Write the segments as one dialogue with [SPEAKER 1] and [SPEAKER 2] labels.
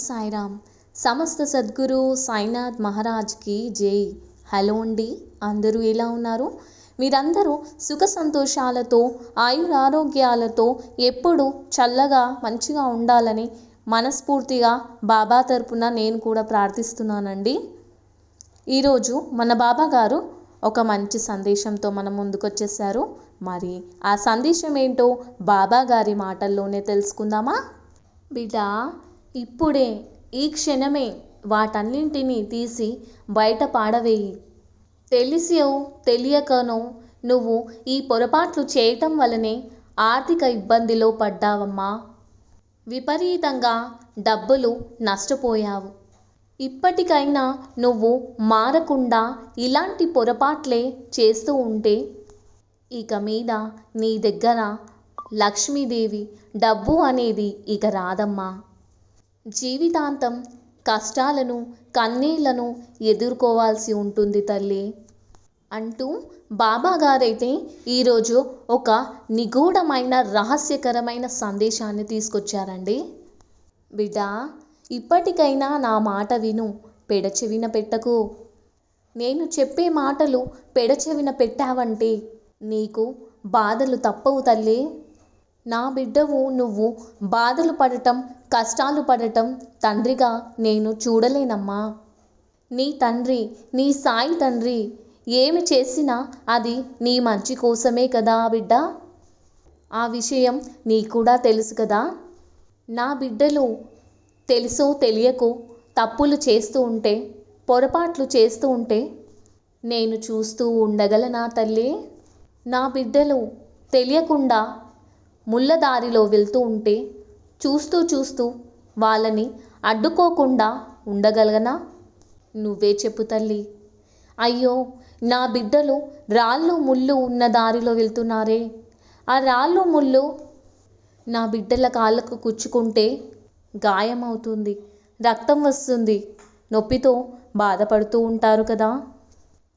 [SPEAKER 1] సాయిరామ్. సమస్త సద్గురు సాయినాథ్ మహారాజ్కి జై. హలో అండి, అందరూ ఎలా ఉన్నారు? మీరందరూ సుఖ సంతోషాలతో ఆయురారోగ్యాలతో ఎప్పుడూ చల్లగా మంచిగా ఉండాలని మనస్ఫూర్తిగా బాబా తరపున నేను కూడా ప్రార్థిస్తున్నానండి. ఈరోజు మన బాబా గారు ఒక మంచి సందేశంతో మన ముందుకు వచ్చేసారు. మరి ఆ సందేశం ఏంటో బాబా గారి మాటల్లోనే తెలుసుకుందామా? బిడ్డ, ఇప్పుడే ఈ క్షణమే వాటన్నింటినీ తీసి బయట పాడవేయి. తెలిసో తెలియకనో నువ్వు ఈ పొరపాట్లు చేయటం వల్లనే ఆర్థిక ఇబ్బందిలో పడ్డావమ్మా. విపరీతంగా డబ్బులు నష్టపోయావు. ఇప్పటికైనా నువ్వు మారకుండా ఇలాంటి పొరపాట్లే చేస్తూ ఉంటే ఇక మీద నీ దగ్గర లక్ష్మీదేవి డబ్బు అనేది ఇక రాదమ్మా. జీవితాంతం కష్టాలను కన్నీళ్లను ఎదుర్కోవాల్సి ఉంటుంది తల్లి అంటూ బాబా గారైతే ఈరోజు ఒక నిగూఢమైన రహస్యకరమైన సందేశాన్ని తీసుకొచ్చారండి. బిడ్డ, ఇప్పటికైనా నా మాట విను, పెడచెవిన పెట్టకు. నేను చెప్పే మాటలు పెడచెవిన పెట్టావంటే నీకు బాధలు తప్పవు తల్లి. నా బిడ్డవు నువ్వు బాధలు పడటం కష్టాలు పడటం తండ్రిగా నేను చూడలేనమ్మా. నీ తండ్రి, నీ సాయి తండ్రి ఏమి చేసినా అది నీ మంచి కోసమే కదా బిడ్డ. ఆ విషయం నీ కూడా తెలుసు కదా. నా బిడ్డలు తెలుసో తెలియకో తప్పులు చేస్తూ ఉంటే పొరపాట్లు చేస్తూ ఉంటే నేను చూస్తూ ఉండగలనా తల్లి? నా బిడ్డలు తెలియకుండా ముళ్ళదారిలో వెళ్తూ ఉంటే చూస్తూ వాళ్ళని అడ్డుకోకుండా ఉండగలగనా? నువ్వే చెప్పు తల్లి. అయ్యో, నా బిడ్డలు రాళ్ళు ముళ్ళు ఉన్న దారిలో వెళ్తున్నారే, ఆ రాళ్ళు ముళ్ళు నా బిడ్డల కాళ్ళకు కుచ్చుకుంటే గాయమవుతుంది, రక్తం వస్తుంది, నొప్పితో బాధపడుతూ ఉంటారు కదా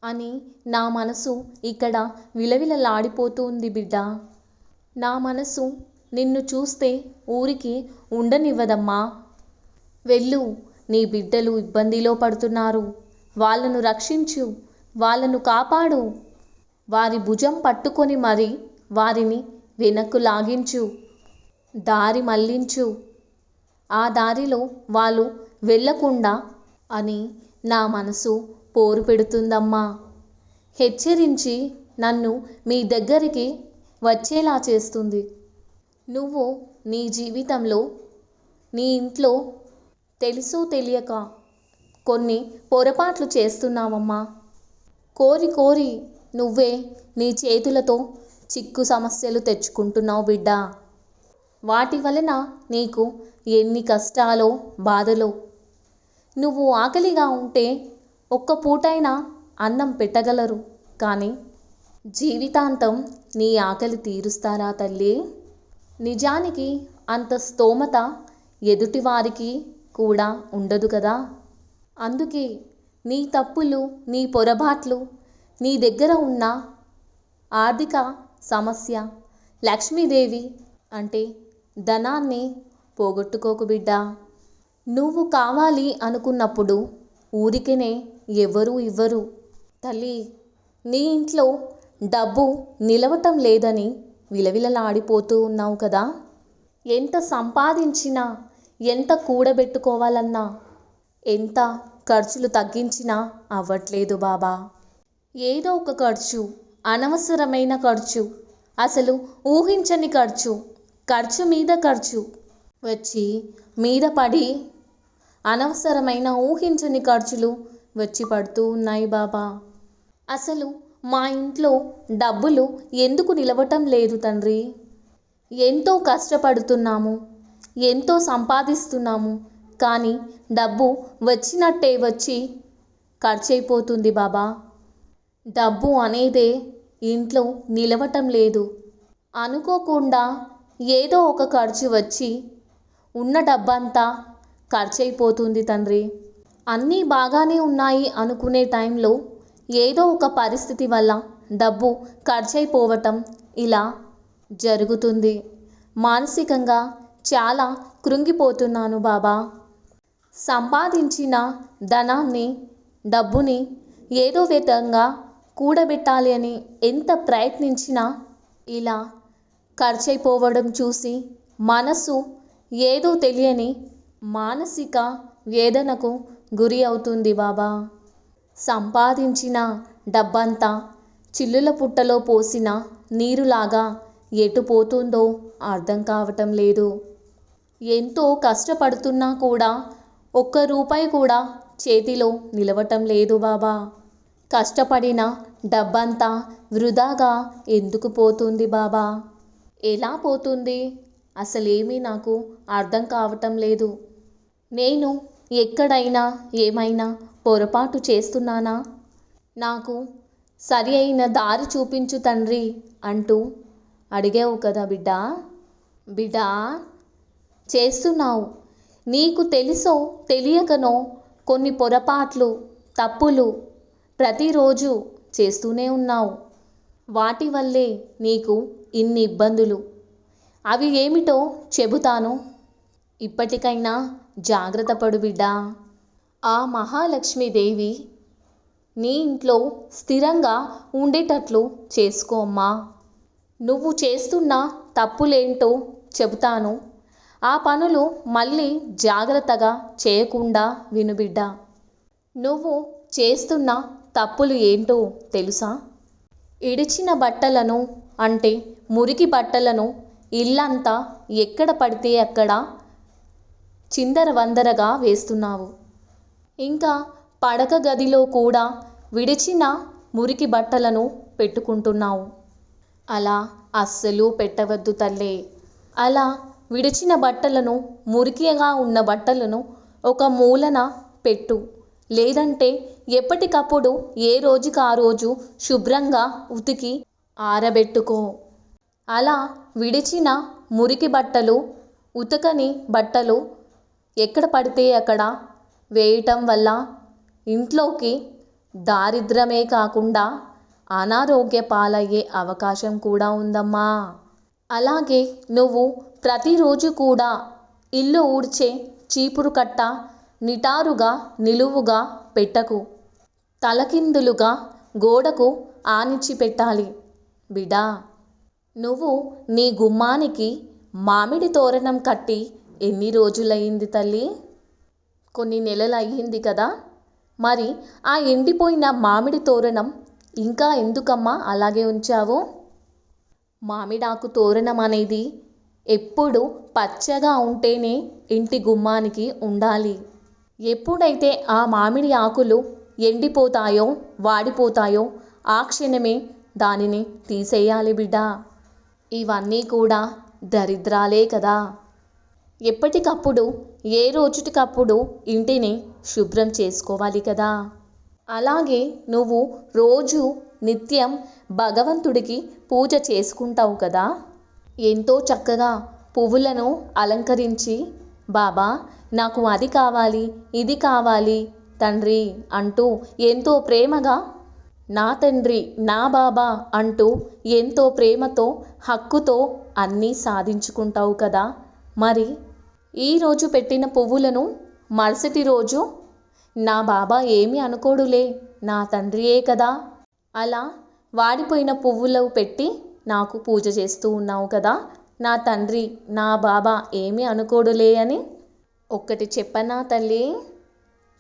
[SPEAKER 1] అని నా మనసు ఇక్కడ విలవిలలాడిపోతుంది బిడ్డ. నా మనసు నిన్ను చూస్తే ఊరికి ఉండనివ్వదమ్మా. వెళ్ళు, నీ బిడ్డలు ఇబ్బందిలో పడుతున్నారు, వాళ్ళను రక్షించు, వాళ్ళను కాపాడు, వారి భుజం పట్టుకొని మరి వారిని వెనక్కు లాగించు, దారి మళ్లించు, ఆ దారిలో వాళ్ళు వెళ్ళకుండా అని నా మనసు పోరు పెడుతుందమ్మా. హెచ్చరించి నన్ను మీ దగ్గరికి వచ్చేలా చేస్తుంది. నువ్వు నీ జీవితంలో నీ ఇంట్లో తెలుసో తెలియక కొన్ని పొరపాట్లు చేస్తున్నావమ్మా. కోరి నువ్వే నీ చేతులతో చిక్కు సమస్యలు తెచ్చుకుంటున్నావు బిడ్డ. వాటి వలన నీకు ఎన్ని కష్టాలో బాధలో. నువ్వు ఆకలిగా ఉంటే ఒక్క పూటైనా అన్నం పెట్టగలరు, కానీ జీవితాంతం నీ ఆకలి తీరుస్తారా తల్లి? నిజానికి అంత స్తోమత ఎదుటివారికి కూడా ఉండదు కదా. అందుకే నీ తప్పులు నీ పొరపాట్లు నీ దగ్గర ఉన్న ఆర్థిక సమస్య లక్ష్మీదేవి అంటే ధనాన్ని పోగొట్టుకోకు బిడ్డ. నువ్వు కావాలి అనుకున్నప్పుడు ఊరికనే ఎవరూ ఇవ్వరు తల్లి. నీ ఇంట్లో డబ్బు నిలవటం లేదని విలవిలలాడిపోతూ ఉన్నావు కదా. ఎంత సంపాదించినా ఎంత కూడబెట్టుకోవాలన్నా ఎంత ఖర్చులు తగ్గించినా అవ్వట్లేదు బాబా. ఏదో ఒక ఖర్చు, అనవసరమైన ఖర్చు, అసలు ఊహించని ఖర్చు మీద ఖర్చు వచ్చి మీద పడి అనవసరమైన ఊహించని ఖర్చులు వచ్చి పడుతూ ఉన్నాయి బాబా. అసలు మా ఇంట్లో డబ్బులు ఎందుకు నిలవటం లేదు తండ్రి? ఎంతో కష్టపడుతున్నాము, ఎంతో సంపాదిస్తున్నాము, కానీ డబ్బు వచ్చినట్టే వచ్చి ఖర్చయిపోతుంది బాబా. డబ్బు అనేదే ఇంట్లో నిలవటం లేదు. అనుకోకుండా ఏదో ఒక ఖర్చు వచ్చి ఉన్న డబ్బంతా ఖర్చయిపోతుంది తండ్రి. అన్నీ బాగానే ఉన్నాయి అనుకునే టైంలో ఏదో ఒక పరిస్థితి వల్ల డబ్బు ఖర్చయిపోవటం ఇలా జరుగుతుంది. మానసికంగా చాలా కృంగిపోతున్నాను బాబా. సంపాదించిన ధనాన్ని, డబ్బుని ఏదో విధంగా కూడబెట్టాలి అని ఎంత ప్రయత్నించినా ఇలా ఖర్చయిపోవడం చూసి మనసు ఏదో తెలియని మానసిక వేదనకు గురి అవుతుంది బాబా. సంపాదించిన డబ్బంతా చిల్లుల పుట్టలో పోసిన నీరులాగా ఎటు పోతుందో అర్థం కావటం లేదు. ఎంతో కష్టపడుతున్నా కూడా ఒక్క రూపాయి కూడా చేతిలో నిలవటం లేదు బాబా. కష్టపడిన డబ్బంతా వృధాగా ఎందుకు పోతుంది బాబా? ఎలా పోతుంది? అసలేమీ నాకు అర్థం కావటం లేదు. నేను ఎక్కడైనా ఏమైనా పొరపాటు చేస్తున్నానా? నాకు సరి అయిన దారి చూపించు తండ్రి అంటూ అడిగావు కదా బిడ్డా. బిడ్డా, చేస్తున్నావు. నీకు తెలుసో తెలియకనో కొన్ని పొరపాట్లు, తప్పులు ప్రతిరోజు చేస్తూనే ఉన్నావు. వాటి వల్లే నీకు ఇన్ని ఇబ్బందులు. అవి ఏమిటో చెబుతాను. ఇప్పటికైనా జాగ్రత్త పడు బిడ్డా. ఆ మహాలక్ష్మీదేవి నీ ఇంట్లో స్థిరంగా ఉండేటట్లు చేసుకోమ్మా. నువ్వు చేస్తున్న తప్పులేంటో చెబుతాను. ఆ పనులు మళ్ళీ జాగ్రత్తగా చేయకుండా విను బిడ్డా. నువ్వు చేస్తున్న తప్పులు ఏంటో తెలుసా? ఇడిచిన బట్టలను, అంటే మురికి బట్టలను ఇల్లంతా ఎక్కడ పడితే అక్కడ చిందరవందరగా వేస్తున్నావు. ఇంకా పడక గదిలో కూడా విడిచిన మురికి బట్టలను పెట్టుకుంటున్నావు. అలా అస్సలు పెట్టవద్దు తల్లే. అలా విడిచిన బట్టలను, మురికిగా ఉన్న బట్టలను ఒక మూలన పెట్టు. లేదంటే ఎప్పటికప్పుడు ఏ రోజుకి ఆ రోజు శుభ్రంగా ఉతికి ఆరబెట్టుకో. అలా విడిచిన మురికి బట్టలు, ఉతకని బట్టలు ఎక్కడ పడితే అక్కడ వేయటం వల్ల ఇంట్లోకి దారిద్ర్యమే కాకుండా అనారోగ్య పాలయ్యే అవకాశం కూడా ఉందమ్మా. అలాగే నువ్వు ప్రతిరోజు కూడా ఇల్లు ఊడ్చే చీపురు కట్ట నిటారుగా నిలువుగా పెట్టకు. తలకిందులుగా గోడకు ఆనించి పెట్టాలి బిడా. నువ్వు నీ గుమ్మానికి మామిడి తోరణం కట్టి ఎన్ని రోజులయ్యింది తల్లి? కొన్ని నెలలు అయ్యింది కదా. మరి ఆ ఎండిపోయిన మామిడి తోరణం ఇంకా ఎందుకమ్మా అలాగే ఉంచావు? మామిడాకు తోరణం అనేది ఎప్పుడు పచ్చగా ఉంటేనే ఇంటి గుమ్మానికి ఉండాలి. ఎప్పుడైతే ఆ మామిడి ఆకులు ఎండిపోతాయో, వాడిపోతాయో ఆ క్షణమే దానిని తీసేయాలి బిడ్డా. ఇవన్నీ కూడా దరిద్రాలే కదా. ఎప్పటికప్పుడు ఏ రోజుటికప్పుడు ఇంటిని శుభ్రం చేసుకోవాలి కదా. అలాగే నువ్వు రోజు నిత్యం భగవంతుడికి పూజ చేసుకుంటావు కదా. ఎంతో చక్కగా పువ్వులను అలంకరించి, బాబా నాకు అది కావాలి, ఇది కావాలి తండ్రి అంటూ ఎంతో ప్రేమగా, నా తండ్రి, నా బాబా అంటూ ఎంతో ప్రేమతో, హక్కుతో అన్నీ సాధించుకుంటావు కదా. మరి ఈరోజు పెట్టిన పువ్వులను మరుసటి రోజు నా బాబా ఏమీ అనుకోడులే, నా తండ్రియే కదా, అలా వాడిపోయిన పువ్వులు పెట్టి నాకు పూజ చేస్తూ ఉన్నావు కదా. నా తండ్రి, నా బాబా ఏమీ అనుకోడులే అని. ఒక్కటి చెప్పనా తల్లి?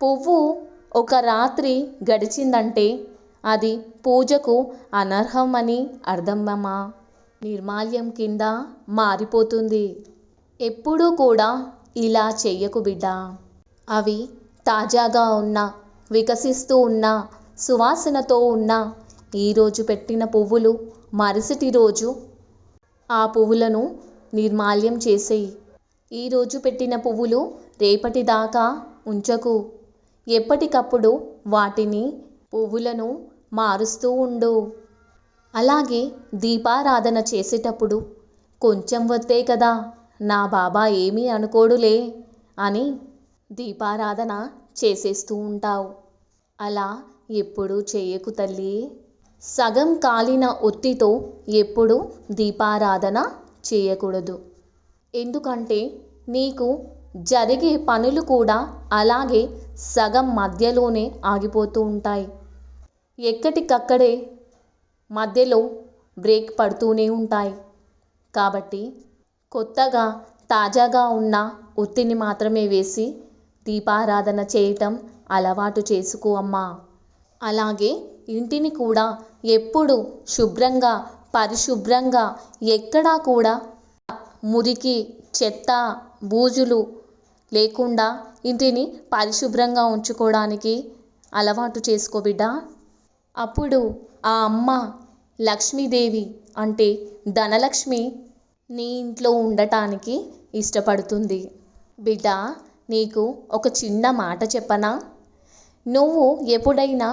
[SPEAKER 1] పువ్వు ఒక రాత్రి గడిచిందంటే అది పూజకు అనర్హం అని అర్థమమ్మా. నిర్మాల్యం కింద మారిపోతుంది. ఎప్పుడూ కూడా ఇలా చెయ్యకు బిడ్డా. అవి తాజాగా ఉన్న, వికసిస్తూ ఉన్న, సువాసనతో ఉన్న ఈరోజు పెట్టిన పువ్వులు మరుసటి రోజు ఆ పువ్వులను నిర్మాల్యం చేసేయి. ఈరోజు పెట్టిన పువ్వులు రేపటి దాకా ఉంచకు. ఎప్పటికప్పుడు వాటిని, పువ్వులను మారుస్తూ ఉండు. అలాగే దీపారాధన చేసేటప్పుడు కొంచెం వద్దే కదా, నా బాబా ఏమీ అనుకోడులే అని దీపారాధన చేసేస్తూ ఉంటావు. అలా ఎప్పుడూ చేయకు తల్లి. సగం కాలిన ఒత్తితో ఎప్పుడు దీపారాధన చేయకూడదు. ఎందుకంటే నీకు జరిగే పనులు కూడా అలాగే సగం మధ్యలోనే ఆగిపోతూ ఉంటాయి. ఎక్కడికక్కడే మధ్యలో బ్రేక్ పడుతూనే ఉంటాయి. కాబట్టి కొత్తగా తాజాగా ఉన్న ఒత్తిని మాత్రమే వేసి దీపారాధన చేయటం అలవాటు చేసుకో అమ్మా. అలాగే ఇంటిని కూడా ఎప్పుడు శుభ్రంగా పరిశుభ్రంగా ఎక్కడా కూడా మురికి చెత్త బూజులు లేకుండా ఇంటిని పరిశుభ్రంగా ఉంచుకోవడానికి అలవాటు చేసుకో బిడ్డ. అప్పుడు ఆ అమ్మ లక్ష్మీదేవి అంటే ధనలక్ష్మి నీ ఇంట్లో ఉండటానికి ఇష్టపడుతుంది. బిడ్డ, నీకు ఒక చిన్న మాట చెప్పనా? నువ్వు ఎప్పుడైనా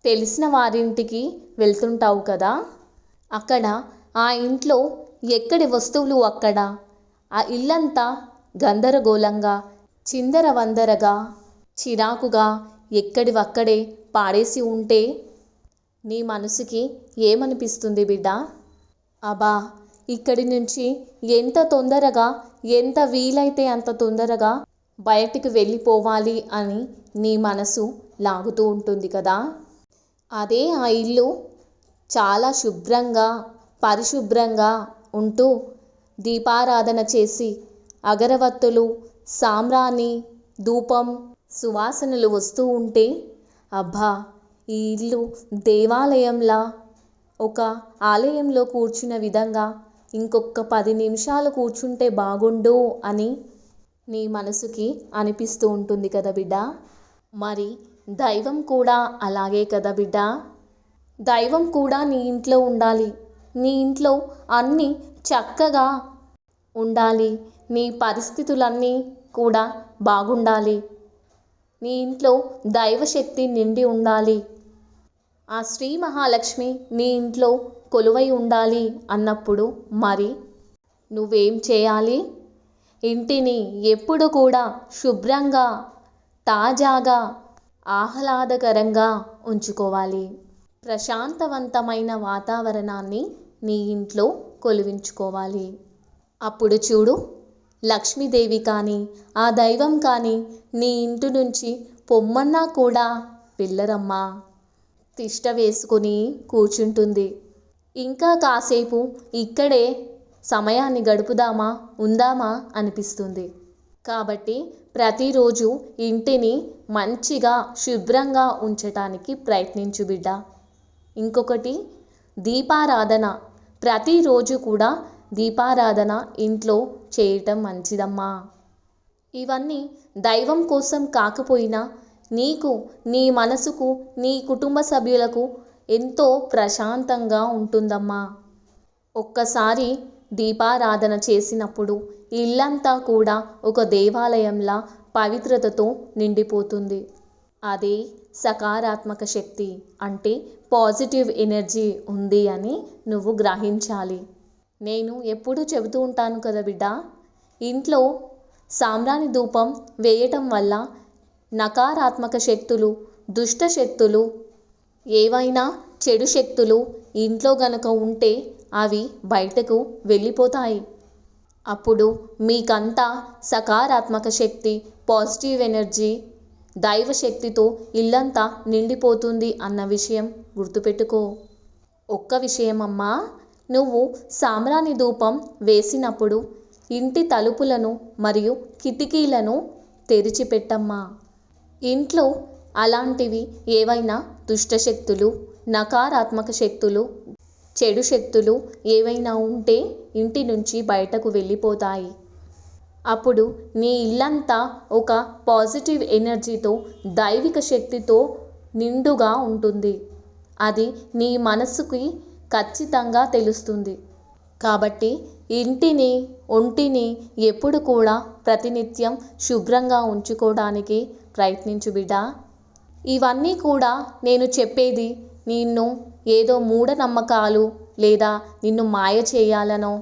[SPEAKER 1] తెలిసిన వారింటికి వెళ్తుంటావు కదా, అక్కడ ఆ ఇంట్లో ఎక్కడి వస్తువులు అక్కడ, ఆ ఇల్లంతా గందరగోళంగా చిందరవందరగా చిరాకుగా ఎక్కడివక్కడే పాడేసి ఉంటే నీ మనసుకి ఏమనిపిస్తుంది బిడ్డ? అబ్బా, ఇక్కడి నుంచి ఎంత తొందరగా ఎంత వీలైతే అంత తొందరగా బయటికి వెళ్ళిపోవాలి అని నీ మనసు లాగుతూ ఉంటుంది కదా. అదే ఆ ఇల్లు చాలా శుభ్రంగా పరిశుభ్రంగా ఉంటూ దీపారాధన చేసి అగరవత్తులు సాంబ్రాణి ధూపం సువాసనలు వస్తూ ఉంటే, అబ్బా ఈ ఇల్లు దేవాలయంలా ఒక ఆలయంలో కూర్చున్న విధంగా ఇంకొక 10 నిమిషాలు కూర్చుంటే బాగుండు అని నీ మనసుకి అనిపిస్తూ ఉంటుంది కదా బిడ్డ. మరి దైవం కూడా అలాగే కదా బిడ్డ. దైవం కూడా నీ ఇంట్లో ఉండాలి. నీ ఇంట్లో అన్నీ చక్కగా ఉండాలి. నీ పరిస్థితులన్నీ కూడా బాగుండాలి. నీ ఇంట్లో దైవశక్తి నిండి ఉండాలి. ఆ శ్రీ మహాలక్ష్మి నీ ఇంట్లో కొలువై ఉండాలి అన్నప్పుడు మరి నువ్వేం చేయాలి? ఇంటిని ఎప్పుడు కూడా శుభ్రంగా తాజాగా ఆహ్లాదకరంగా ఉంచుకోవాలి. ప్రశాంతవంతమైన వాతావరణాన్ని నీ ఇంట్లో కొలువించుకోవాలి. అప్పుడు చూడు, లక్ష్మీదేవి కానీ ఆ దైవం కానీ నీ ఇంటి నుంచి పొమ్మన్నా కూడా వెళ్ళరమ్మా. తిష్ట వేసుకుని కూర్చుంటుంది. ఇంకా కాసేపు ఇక్కడే సమయాన్ని గడుపుదామా ఉందామా అనిపిస్తుంది. కాబట్టి ప్రతిరోజు ఇంటిని మంచిగా శుభ్రంగా ఉంచటానికి ప్రయత్నించు బిడ్డ. ఇంకొకటి, దీపారాధన ప్రతిరోజు కూడా దీపారాధన ఇంట్లో చేయటం మంచిదమ్మా. ఇవన్నీ దైవం కోసం కాకపోయినా నీకు నీ మనసుకు నీ కుటుంబ సభ్యులకు ఎంతో ప్రశాంతంగా ఉంటుందమ్మా. ఒక్కసారి దీపారాధన చేసినప్పుడు ఇల్లంతా కూడా ఒక దేవాలయంలా పవిత్రతతో నిండిపోతుంది. అదే సకారాత్మక శక్తి అంటే పాజిటివ్ ఎనర్జీ ఉంది అని నువ్వు గ్రహించాలి. నేను ఎప్పుడూ చెబుతూ ఉంటాను కదా బిడ్డ, ఇంట్లో సాంబ్రాణి ధూపం వేయటం వల్ల నకారాత్మక శక్తులు దుష్ట శక్తులు ఏవైనా చెడు శక్తులు ఇంట్లో గనక ఉంటే అవి బయటకు వెళ్ళిపోతాయి. అప్పుడు మీకంతా సకారాత్మక శక్తి పాజిటివ్ ఎనర్జీ దైవశక్తితో ఇల్లంతా నిండిపోతుంది అన్న విషయం గుర్తుపెట్టుకో. ఒక్క విషయం అమ్మా, నువ్వు సాంబ్రాణి ధూపం వేసినప్పుడు ఇంటి తలుపులను మరియు కిటికీలను తెరిచిపెట్టమ్మా. ఇంట్లో అలాంటివి ఏవైనా దుష్టశక్తులు నకారాత్మక శక్తులు చెడు శక్తులు ఏవైనా ఉంటే ఇంటి నుంచి బయటకు వెళ్ళిపోతాయి. అప్పుడు నీ ఇల్లంతా ఒక పాజిటివ్ ఎనర్జీతో దైవిక శక్తితో నిండుగా ఉంటుంది. అది నీ మనసుకి ఖచ్చితంగా తెలుస్తుంది. కాబట్టి ఇంటిని ఒంటిని ఎప్పుడు కూడా ప్రతినిత్యం శుభ్రంగా ఉంచుకోవడానికి ప్రయత్నించు బిడ్డ. ఇవన్నీ కూడా నేను చెప్పేది నిన్ను ఏదో మూఢనమ్మకాలు లేదా నిన్ను మాయ చేయాలనో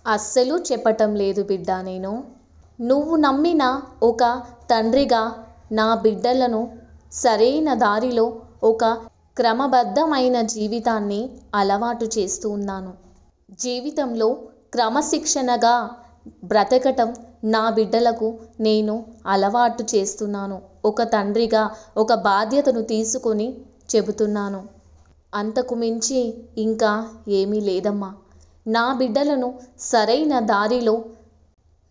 [SPEAKER 1] అస్సలు చెప్పటం లేదు బిడ్డ. నువ్వు నమ్మిన ఒక తండ్రిగా నా బిడ్డలను సరైన దారిలో ఒక క్రమబద్ధమైన జీవితాన్ని అలవాటు చేస్తూ ఉన్నాను. జీవితంలో క్రమశిక్షణగా బ్రతకటం నా బిడ్డలకు నేను అలవాటు చేస్తున్నాను. ఒక తండ్రిగా ఒక బాధ్యతను తీసుకొని చెబుతున్నాను. అంతకు మించి ఇంకా ఏమీ లేదమ్మా. నా బిడ్డలను సరైన దారిలో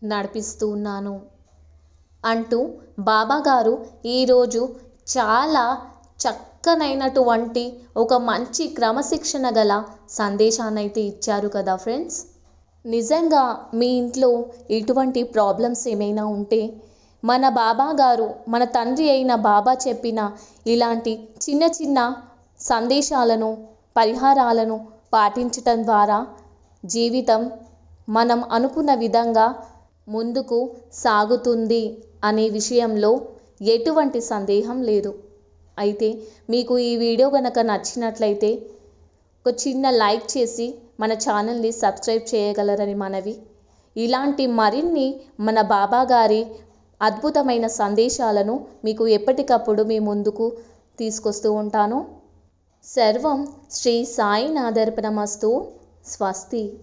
[SPEAKER 1] నడిపిస్తూ ఉన్నాను అంటూ బాబాగారు ఈరోజు చాలా చక్కనైనటువంటి ఒక మంచి క్రమశిక్షణ గల సందేశాన్నైతే ఇచ్చారు కదా ఫ్రెండ్స్. నిజంగా మీ ఇంట్లో ఇటువంటి ప్రాబ్లమ్స్ ఏమైనా ఉంటే మన బాబా గారు, మన తండ్రి అయిన బాబా చెప్పిన ఇలాంటి చిన్న చిన్న సందేశాలను, పరిహారాలను పాటించటం ద్వారా జీవితం మనం అనుకున్న విధంగా ముందుకు సాగుతుంది అనే విషయంలో ఎటువంటి సందేహం లేదు. అయితే మీకు ఈ వీడియో కనుక నచ్చినట్లయితే ఒక చిన్న లైక్ చేసి మన ఛానల్ని సబ్స్క్రైబ్ చేయగలరని మనవి. ఇలాంటి మరిన్ని మన బాబా గారి అద్భుతమైన సందేశాలను మీకు ఎప్పటికప్పుడు మీ ముందుకు తీసుకొస్తూ ఉంటాను. సర్వం శ్రీ సాయినాథార్పణమస్తు. స్వస్తి.